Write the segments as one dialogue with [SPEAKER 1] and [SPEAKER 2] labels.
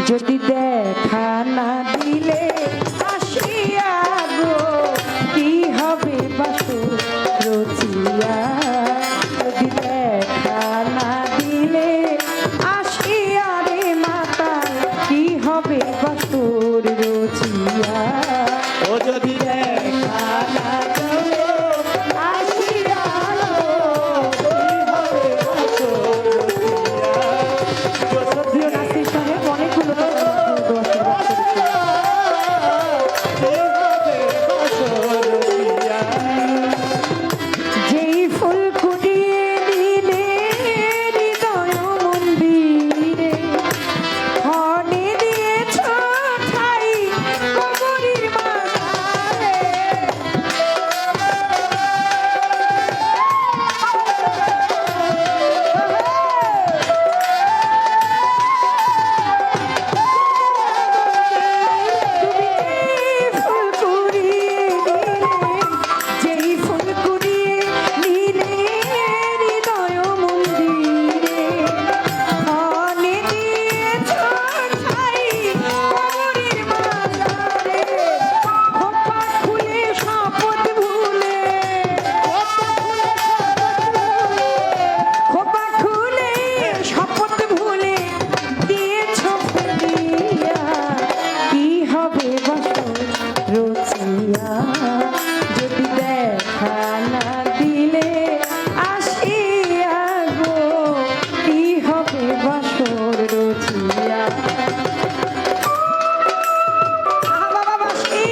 [SPEAKER 1] যদি দেখা না দিলে আসিয়া গো কি হবে বাসর রচিয়া যদি দেখা না দিলে আসিয়া রে মাতা কি হবে বাসর রচিয়া
[SPEAKER 2] ও যদি দেখা না দিলে আসিয়া গো কি হবে বাসর রচিয়া।
[SPEAKER 1] প্রিয় নাসির সাহেব অনেকগুলো যেই ফুল কুড়িয়ে দিলে হৃদয় মন্দিরে হনে দিয়েছ ঠাই কবরীর মাঝারে যদি দেখা না দিলে আসিয়া গো কি হবে বাসর রচিয়া বাবা বাসি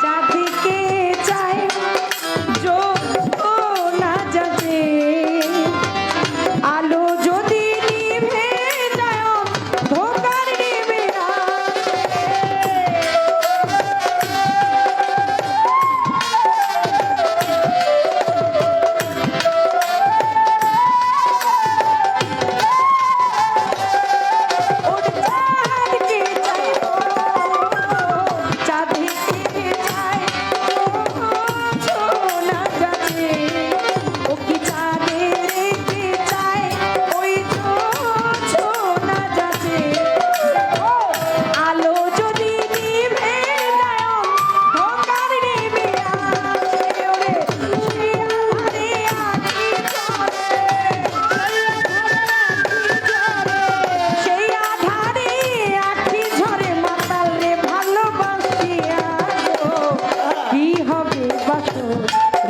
[SPEAKER 1] চাঁদিকে চাই যো না যাবে আলো যদি নিভে যায় ধোকার নিবে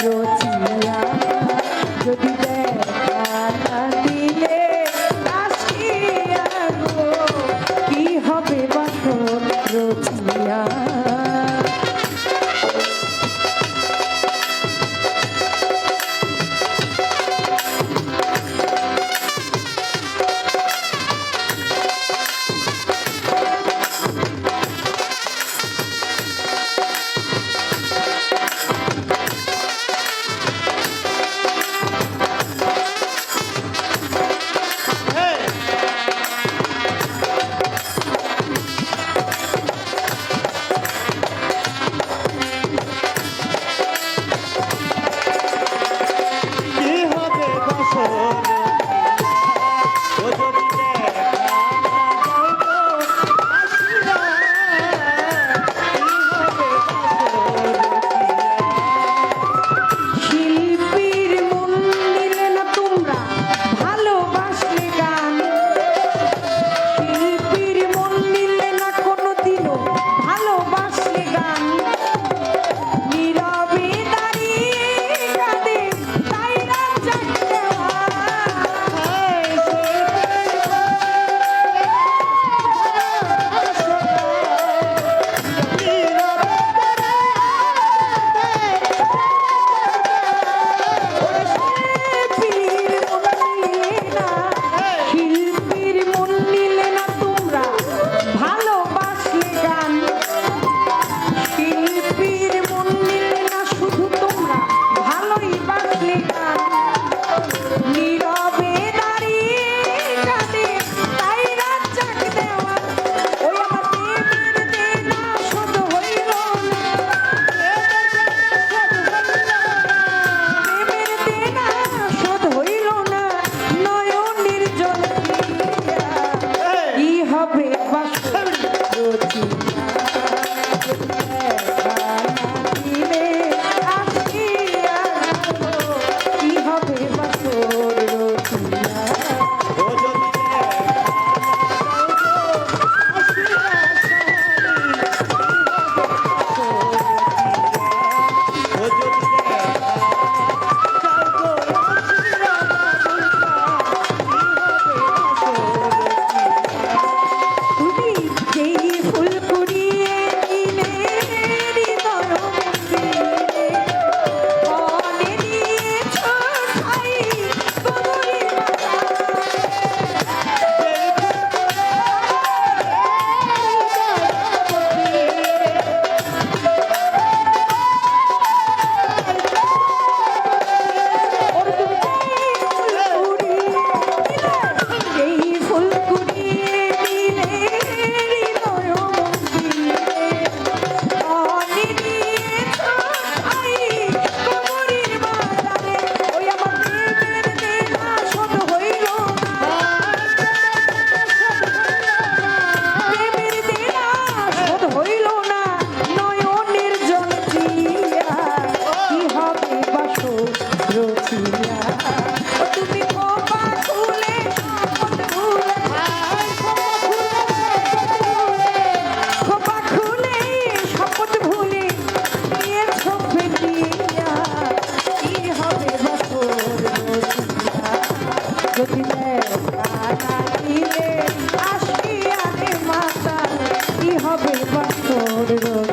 [SPEAKER 1] রচিয়া যদি দেখা না দিলে আসিয়া গো কি হবে বাসর রচিয়া হবে বাসর রচিয়া